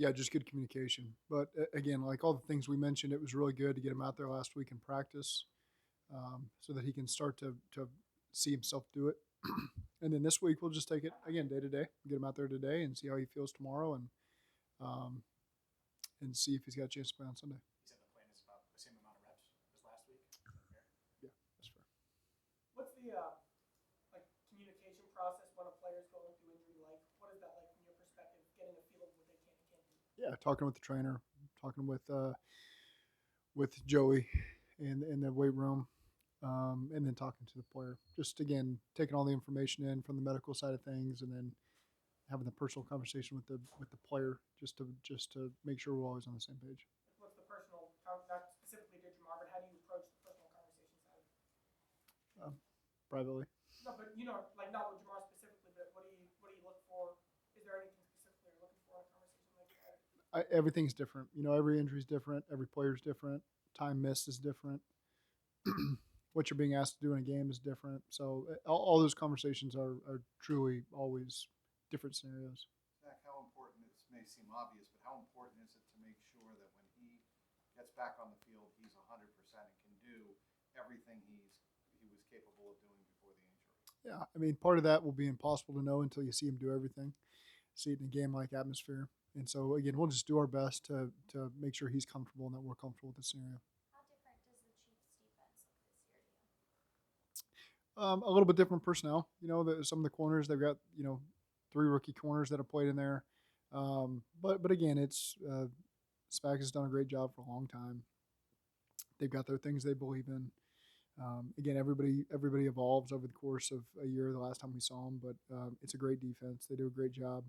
Yeah, just good communication. But again, like all the things we mentioned, it was really good to get him out there last week in practice, so that he can start to see himself do it. And then this week we'll just take it again day to day. Get him out there today and see how he feels tomorrow, um, and see if he's got a chance to play on Sunday. You said the plan is about the same amount of reps as last week. Is that fair? Yeah, that's fair. What's the like communication process when a player's going through injury? Like, what is that like from your perspective? Getting a feel of what they can and can't do. Yeah, talking with the trainer, talking with Joey in the weight room, and then talking to the player. Just again, taking all the information in from the medical side of things, and then having the personal conversation with the player, just to make sure we're always on the same page. Like, what's the personal? Not specifically to Jamar, but how do you approach the personal conversation side? Um, Privately, No, but like not with Jamar specifically, but what do you look for? Is there anything specifically you're looking for in a conversation like that? everything's different. Every injury is different. Every player's different. Time missed is different. What you're being asked to do in a game is different. So all those conversations are truly always different scenarios. Zach, how important, this may seem obvious, but how important is it to make sure that when he gets back on the field, he's 100% and can do everything he was capable of doing before the injury? Yeah, I mean, part of that will be impossible to know until you see him do everything, see it in a game like atmosphere. And so again, we'll just do our best to make sure he's comfortable and that we're comfortable with the scenario. How different does the Chiefs defense look this year to you? A little bit different personnel. Some of the corners they've got. Three rookie corners that have played in there. But again, it's Spack has done a great job for a long time. They've got their things they believe in. Again, everybody evolves over the course of a year. The last time we saw them, but it's a great defense. They do a great job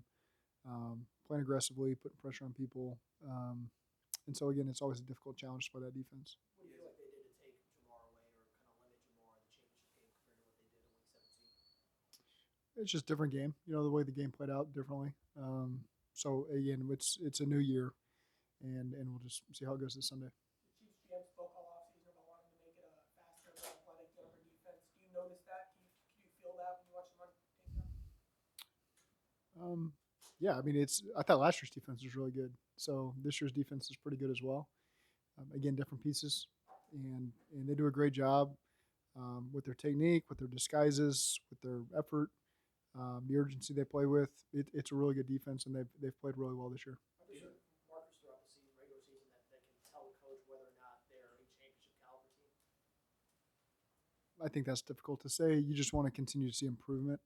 playing aggressively, putting pressure on people. And so again, it's always a difficult challenge to play that defense. What do you feel like they did to take Jamar away or kind of limit Jamar in the championship game compared to what they did in Week 17? It's just a different game. The way the game played out differently. So again, it's a new year, and we'll just see how it goes this Sunday. The Chiefs GM spoke all offseason about wanting to make it a faster, more athletic, younger defense. Do you notice that? Can you feel that when you watch them on tape now? Yeah, I mean, I thought last year's defense was really good. So this year's defense is pretty good as well. Again, different pieces, and they do a great job with their technique, with their disguises, with their effort, the urgency they play with. It's a really good defense, and they've played really well this year. Are there certain markers throughout the season, regular season, that can tell the coach whether or not they're a championship caliber team? I think that's difficult to say. You just want to continue to see improvement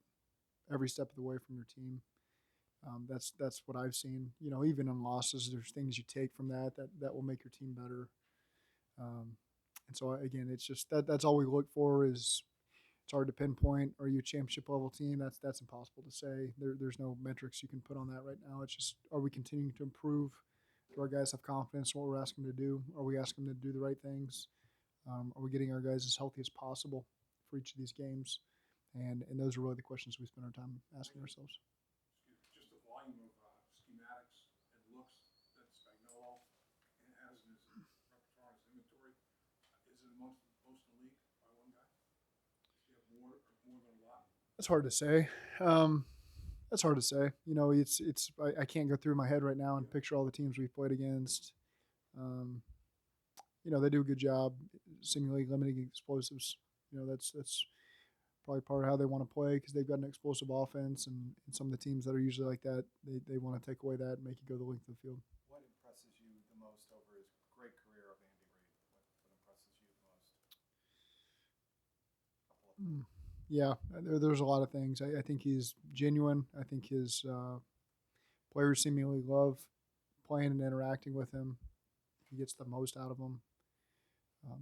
every step of the way from your team. That's what I've seen. Even in losses, there's things you take from that will make your team better. And so again, it's just that's all we look for. Is it's hard to pinpoint. Are you a championship level team? That's impossible to say. There's no metrics you can put on that right now. It's just, are we continuing to improve? Do our guys have confidence in what we're asking them to do? Are we asking them to do the right things? Are we getting our guys as healthy as possible for each of these games? And those are really the questions we spend our time asking ourselves. Just the volume of schematics and looks that Spagnuolo has in his repertoire, his inventory. Is it amongst most of the league by one guy? Does he have more than a lot? That's hard to say. That's hard to say. I can't go through my head right now and picture all the teams we've played against. They do a good job seemingly limiting explosives. That's probably part of how they want to play, because they've got an explosive offense, and some of the teams that are usually like that, they want to take away that and make you go the length of the field. What impresses you the most over his great career of Andy Reid? What impresses you the most? Yeah, there's a lot of things. I think he's genuine. I think his players seemingly love playing and interacting with him. He gets the most out of them.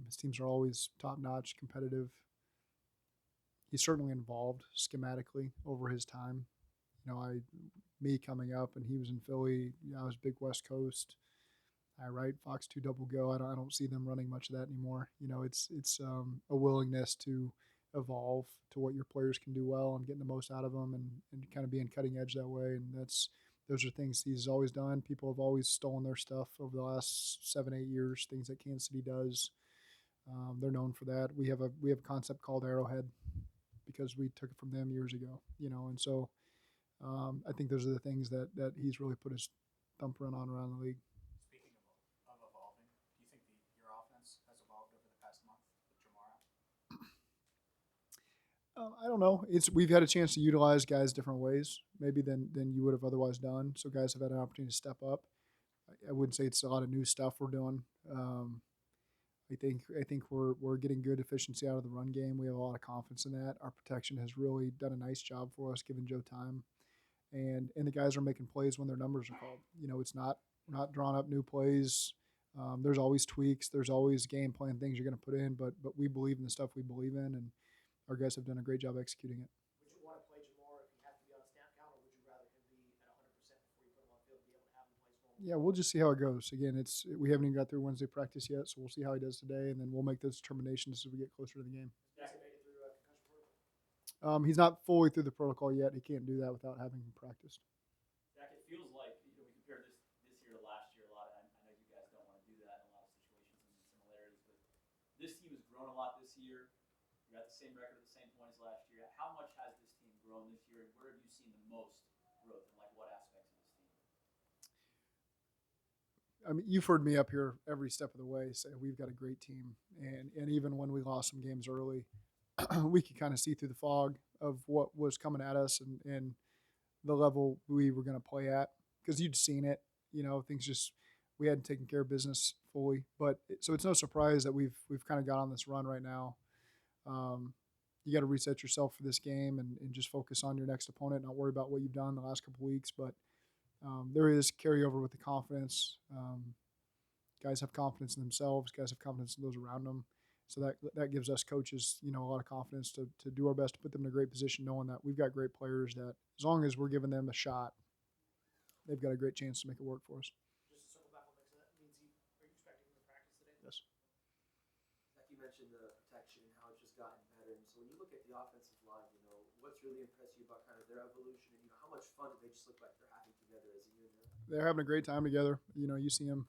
His teams are always top-notch, competitive. He's certainly involved schematically over his time. Me coming up, and he was in Philly. I was big West Coast. I write Fox 2 Double Go. I don't see them running much of that anymore. It's a willingness to evolve to what your players can do well and getting the most out of them, and kind of being cutting edge that way. And those are things he's always done. People have always stolen their stuff over the last 7-8 years. Things that Kansas City does. They're known for that. We have a concept called Arrowhead, because we took it from them years ago. And so I think those are the things that he's really put his thumpering on around the league. Speaking of evolving, do you think your offense has evolved over the past month with Jamar out? I don't know. We've had a chance to utilize guys different ways, maybe than you would have otherwise done. So guys have had an opportunity to step up. I wouldn't say it's a lot of new stuff we're doing. I think we're getting good efficiency out of the run game. We have a lot of confidence in that. Our protection has really done a nice job for us, giving Joe time, and the guys are making plays when their numbers are called. It's not we're not drawing up new plays. There's always tweaks. There's always game plan things you're going to put in, but we believe in the stuff we believe in, and our guys have done a great job executing it. Would you want to play Jamar if he has to be on a snap count, or would you rather him be at 100% before you put him on field and be able to have him play small? Yeah, we'll just see how it goes. Again, we haven't even got through Wednesday practice yet, so we'll see how he does today, and then we'll make those determinations as we get closer to the game. Has he made it through concussion protocol? He's not fully through the protocol yet. He can't do that without having practiced. Zach, it feels like we compare this year to last year a lot. And I know you guys don't want to do that in a lot of situations and similarities, but this team has grown a lot this year. You're at the same record at the same point as last year. How much has this team grown this year, and where have you seen the most growth, and like what aspects of this team? I mean, you've heard me up here every step of the way say we've got a great team, and even when we lost some games early, we could kind of see through the fog of what was coming at us and the level we were going to play at because you'd seen it. Things just we hadn't taken care of business fully, so it's no surprise that we've kind of got on this run right now. You got to reset yourself for this game and just focus on your next opponent, not worry about what you've done the last couple of weeks. But there is carryover with the confidence. Guys have confidence in themselves. Guys have confidence in those around them. So that gives us coaches, a lot of confidence to do our best to put them in a great position, knowing that we've got great players that as long as we're giving them a shot, they've got a great chance to make it work for us. Just to circle back on Mixon, that means are you expecting him to practice today? Yes. Zach, you mentioned the protection and how it's just gotten better. And so when you look at the offensive line, what's really impressed you about kind of their evolution and how much fun do they just look like they're having together as a unit? They're having a great time together. You see them.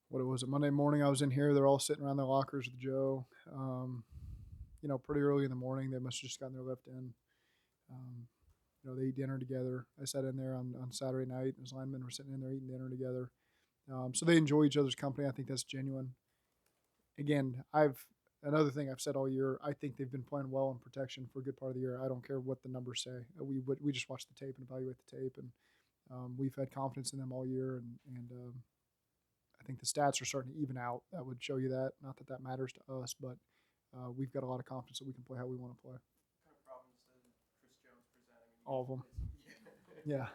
What was it? Monday morning, I was in here. They're all sitting around their lockers with Joe. Pretty early in the morning. They must have just gotten their lift in. They eat dinner together. I sat in there on Saturday night. His linemen were sitting in there eating dinner together. So they enjoy each other's company. I think that's genuine. Again, another thing I've said all year. I think they've been playing well in protection for a good part of the year. I don't care what the numbers say. We just watch the tape and evaluate the tape, and we've had confidence in them all year. And I think the stats are starting to even out. That would show you that. Not that that matters to us, but we've got a lot of confidence that we can play how we want to play. What kind of problems does Chris Jones present? All of them. Yeah.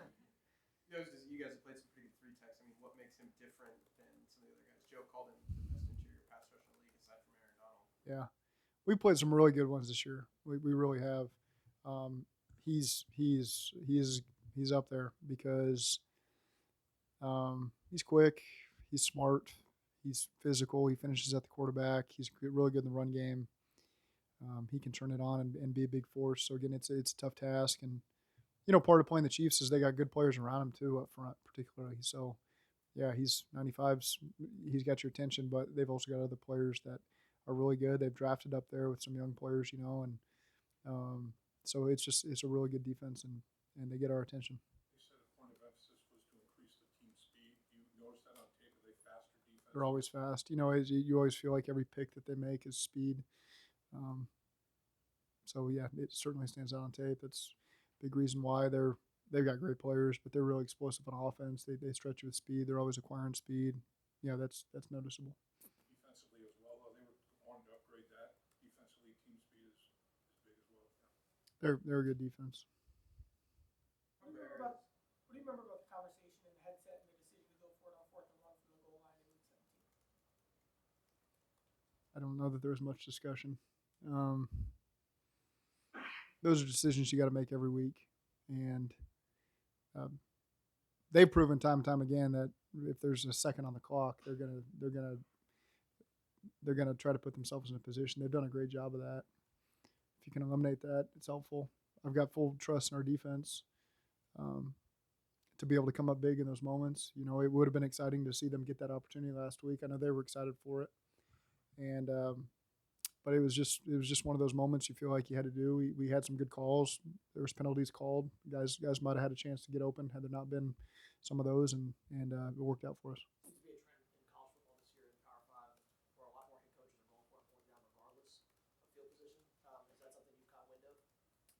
You guys have played some pretty good three techs. I mean, what makes him different than some of the other guys? Joe called him the best interior pass rusher in the league aside from Aaron Donald. Yeah, we played some really good ones this year. We really have. He's up there because he's quick, he's smart, he's physical. He finishes at the quarterback. He's really good in the run game. He can turn it on and be a big force. So again, it's a tough task, and part of playing the Chiefs is they got good players around him too up front, particularly. So yeah, he's 95's. He's got your attention, but they've also got other players that are really good. They've drafted up there with some young players, and so it's a really good defense, and they get our attention. They said a point of emphasis was to increase the team speed. You notice that on tape? Are they faster defense? They're always fast. You always feel like every pick that they make is speed. So yeah, it certainly stands out on tape. That's a big reason why they've got great players, but they're really explosive on offense. They stretch you with speed. They're always acquiring speed. Yeah, that's noticeable. Defensively as well, though, they were wanting to upgrade that. Defensively, team speed is big as well. Yeah. They're a good defense. What do you remember about the conversation in the headset and the decision to go for it on 4th and 1 from the goal line in Week 17? I don't know that there was much discussion. Those are decisions you got to make every week, and they've proven time and time again that if there's a second on the clock, they're gonna try to put themselves in a position. They've done a great job of that. If you can eliminate that, it's helpful. I've got full trust in our defense to be able to come up big in those moments. It would have been exciting to see them get that opportunity last week. I know they were excited for it, and but it was just one of those moments you feel like you had to do. We had some good calls. There was penalties called. Guys might have had a chance to get open had there not been some of those, and it worked out for us. Seems to be a trend in college football this year in Power Five, where a lot more head coaches are going for it, going down regardless of field position. Is that something you've caught wind of?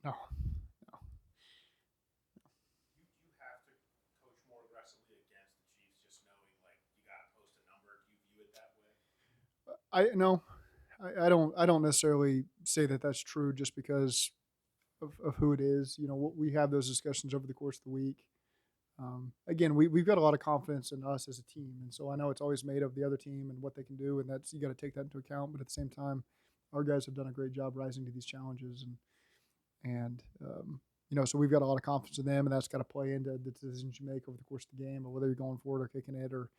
No, You have to coach more aggressively against the Chiefs, just knowing like you got to post a number. Do you view it that way? I no, I don't necessarily say that that's true just because of who it is. We have those discussions over the course of the week. Again, we've got a lot of confidence in us as a team, and so I know it's always made of the other team and what they can do, and that's you got to take that into account. But at the same time, our guys have done a great job rising to these challenges, and so we've got a lot of confidence in them, and that's got to play into the decisions you make over the course of the game, or whether you're going for it or kicking it, or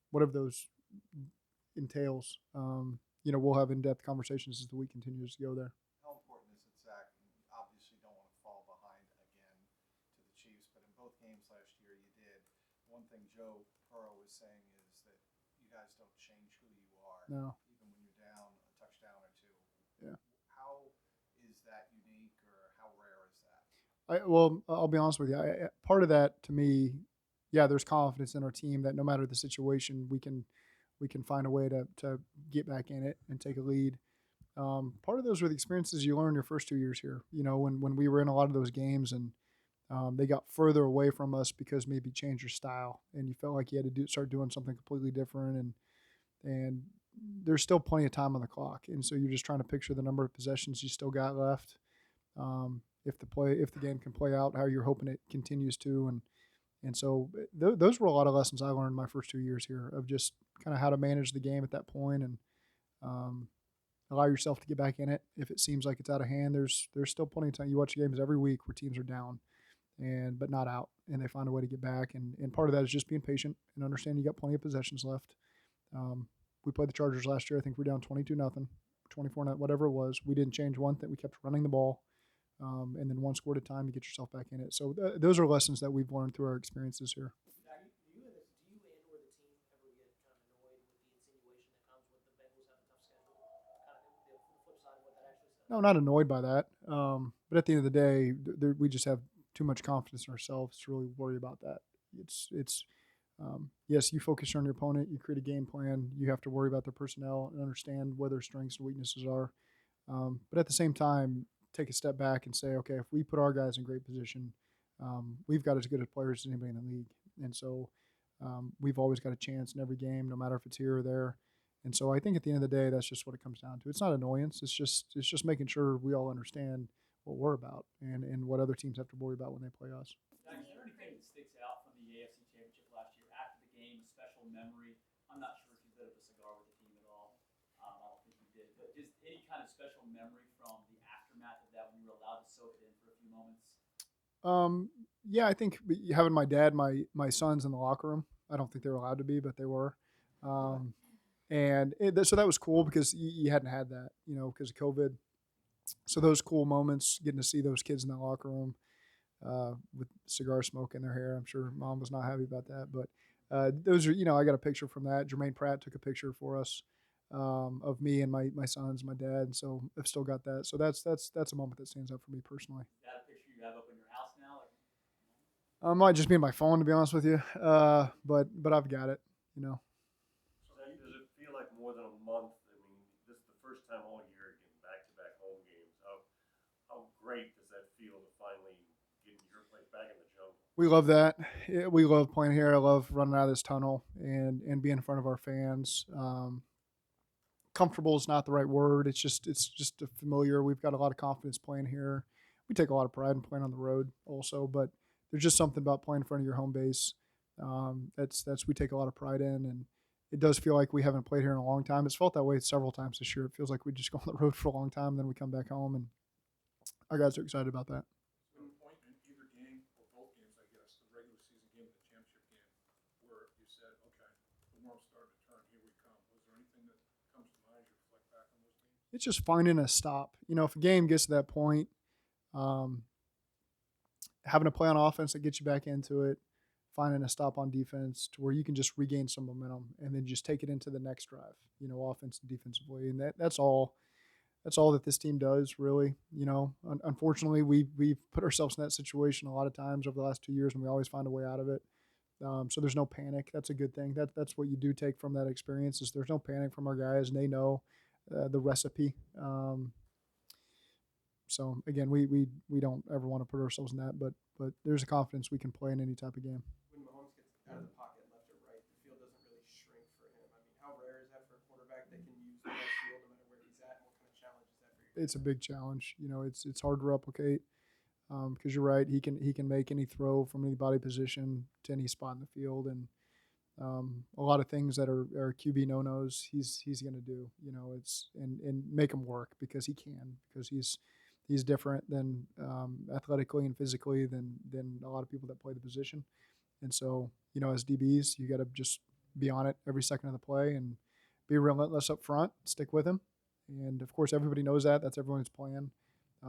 whatever those entails. We'll have in-depth conversations as the week continues to go there. How important is it, Zach? And obviously, don't want to fall behind again to the Chiefs, but in both games last year, you did. One thing Joe Burrow was saying is that you guys don't change who you are, No. even when you're down a touchdown or two. Yeah. How is that unique, or how rare is that? Well, I'll be honest with you. Part of that, to me, yeah, there's confidence in our team that no matter the situation, we can find a way to get back in it and take a lead. Part of those were the experiences you learn your first 2 years here. When we were in a lot of those games and they got further away from us because maybe changed your style and you felt like you had to start doing something completely different. And there's still plenty of time on the clock, and so you're just trying to picture the number of possessions you still got left. If the game can play out how you're hoping it continues to, and so those were a lot of lessons I learned my first 2 years here of just kind of how to manage the game at that point and allow yourself to get back in it. If it seems like it's out of hand, there's still plenty of time. You watch games every week where teams are down, but not out, and they find a way to get back. And part of that is just being patient and understanding you got plenty of possessions left. We played the Chargers last year. I think we're down 22-0, 24-0, whatever it was. We didn't change one thing. We kept running the ball. And then one score at a time, you get yourself back in it. So those are lessons that we've learned through our experiences here. Now, do you and or the team ever get kind of annoyed with the insinuation that comes with the Bengals have a tough schedule? Kind of the flip side of what that actually says. No, not annoyed by that. But at the end of the day, we just have too much confidence in ourselves to really worry about that. Yes, you focus on your opponent, you create a game plan, you have to worry about their personnel and understand where their strengths and weaknesses are. But at the same time, take a step back and say, okay, if we put our guys in great position, we've got as good a players as anybody in the league. And so we've always got a chance in every game, no matter if it's here or there. And so I think at the end of the day, that's just what it comes down to. It's not annoyance. It's just making sure we all understand what we're about and what other teams have to worry about when they play us. Zach, is there anything that sticks out from the AFC Championship last year after the game, a special memory? I'm not sure if you lit up a cigar with the team at all. I don't think you did, but just any kind of special memory from the aftermath of that when you were allowed to soak it in for a few moments? Yeah, I think having my dad, my sons in the locker room. I don't think they were allowed to be, but they were. So that was cool because you hadn't had that, because of COVID. So those cool moments, getting to see those kids in the locker room with cigar smoke in their hair. I'm sure mom was not happy about that, but those are, I got a picture from that. Jermaine Pratt took a picture for us of me and my sons, my dad. And so I've still got that. So that's a moment that stands out for me personally. Is that a picture you have up in your house now? Might just be in my phone, to be honest with you. But I've got it, So does it feel like more than a month? I mean, this is the first time all year getting back-to-back home games. How great does that feel to finally get your place back in the jungle? We love that. We love playing here. I love running out of this tunnel and being in front of our fans. Comfortable is not the right word. It's just a familiar. We've got a lot of confidence playing here. We take a lot of pride in playing on the road also, but there's just something about playing in front of your home base. That's we take a lot of pride in, and it does feel like we haven't played here in a long time. It's felt that way several times this year. It feels like we just go on the road for a long time, then we come back home, and our guys are excited about that. One point in either game, or both games, I guess, the regular season game and the championship game, where you said, okay, the world's starting to turn, here we come. Was there anything that comes to mind as you reflect back on those games? It's just finding a stop. If a game gets to that point, having to play on offense that gets you back into it, finding a stop on defense to where you can just regain some momentum and then just take it into the next drive, offense and defensively. And that's all that this team does, really. unfortunately, we've put ourselves in that situation a lot of times over the last 2 years, and we always find a way out of it. So there's no panic. That's a good thing. That's what you do take from that experience is there's no panic from our guys, and they know the recipe. So again, we don't ever want to put ourselves in that, but there's a confidence we can play in any type of game. When Mahomes gets out of the pocket left or right, the field doesn't really shrink for him. I mean, how rare is that for a quarterback that can use the whole field no matter where he's at? And what kind of challenge is that for you? It's a big challenge. It's hard to replicate because you're right. He can make any throw from any body position to any spot in the field, and a lot of things that are QB no-nos. He's going to do. It's and make him work because he can because he's different than athletically and physically than a lot of people that play the position. And so, as DBs, you got to just be on it every second of the play and be relentless up front, stick with him. And, of course, everybody knows that. That's everyone's plan.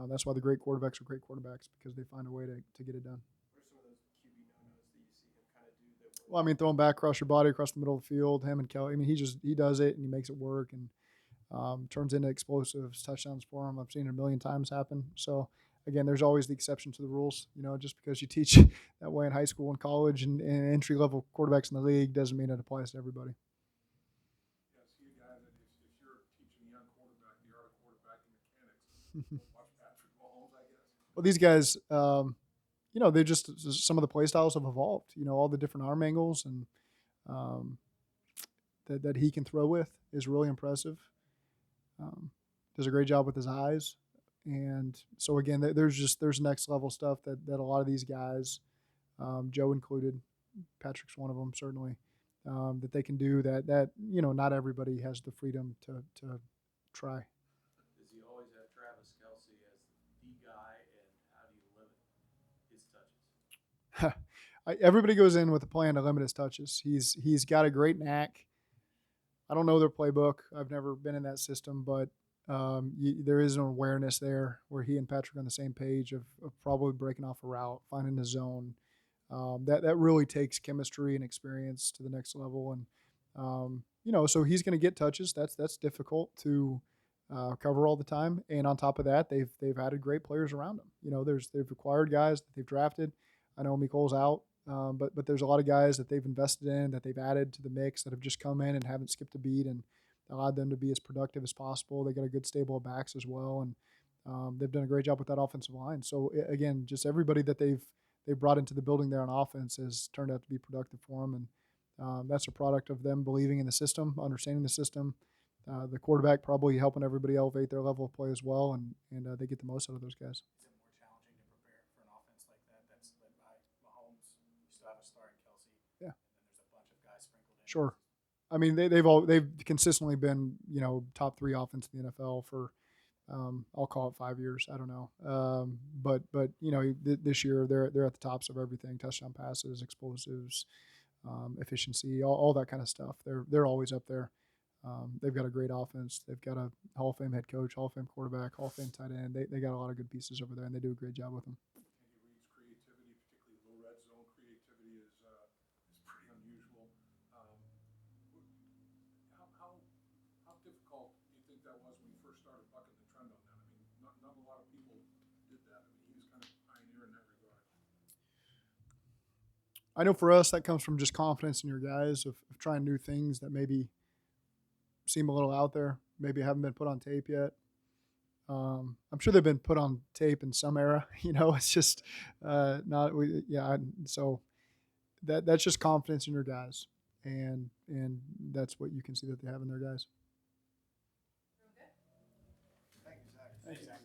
That's why the great quarterbacks are great quarterbacks because they find a way to get it done. What are some of those QB no-nos that you see him kind of do that work? Well, I mean, throwing back across your body, across the middle of the field, him and Kelly. I mean, he does it and he makes it work and turns into explosives touchdowns for him. I've seen it a million times happen. So, again, there's always the exception to the rules. Just because you teach that way in high school and college and entry-level quarterbacks in the league doesn't mean it applies to everybody. Yeah, see a guy that if you're teaching a young quarterback the art of quarterbacking mechanics, watch Patrick Mahomes, I guess. Well, these guys, they just some of the play styles have evolved. All the different arm angles and that he can throw with is really impressive. Does a great job with his eyes, and so again, there's next level stuff that a lot of these guys, Joe included, Patrick's one of them certainly, that they can do that not everybody has the freedom to try. Does he always have Travis Kelce as the guy, and how do you limit his touches? Everybody goes in with a plan to limit his touches. He's got a great knack. I don't know their playbook. I've never been in that system, but there is an awareness there where he and Patrick are on the same page of probably breaking off a route, finding the zone. That really takes chemistry and experience to the next level. And, so he's going to get touches. That's difficult to cover all the time. And on top of that, they've added great players around him. They've acquired guys that they've drafted. I know Mikol's out. But there's a lot of guys that they've invested in, that they've added to the mix, that have just come in and haven't skipped a beat and allowed them to be as productive as possible. They got a good stable of backs as well, and they've done a great job with that offensive line. So again, just everybody that they've brought into the building there on offense has turned out to be productive for them, and that's a product of them believing in the system, understanding the system. The quarterback probably helping everybody elevate their level of play as well, and they get the most out of those guys. Is it more challenging to prepare for an offense like that that's led by Mahomes? You still have a star in Kelce. Yeah. And then there's a bunch of guys sprinkled in. Sure. I mean, they've consistently been top 3 offense in the NFL for I'll call it 5 years. I don't know, but this year they're at the tops of everything: touchdown passes, explosives, efficiency, all that kind of stuff. They're always up there. They've got a great offense. They've got a Hall of Fame head coach, Hall of Fame quarterback, Hall of Fame tight end. They got a lot of good pieces over there, and they do a great job with them. Andy Reid's creativity, particularly the red zone creativity, is pretty unusual. How difficult do you think that was when you first started bucking the trend on that? I mean, not a lot of people did that. I mean, he was kind of a pioneer in that regard. I know for us that comes from just confidence in your guys of trying new things that maybe seem a little out there, maybe haven't been put on tape yet. I'm sure they've been put on tape in some era. It's just not. So that's just confidence in your guys, and that's what you can see that they have in their guys. Thank you, Zach. Thanks, Zach.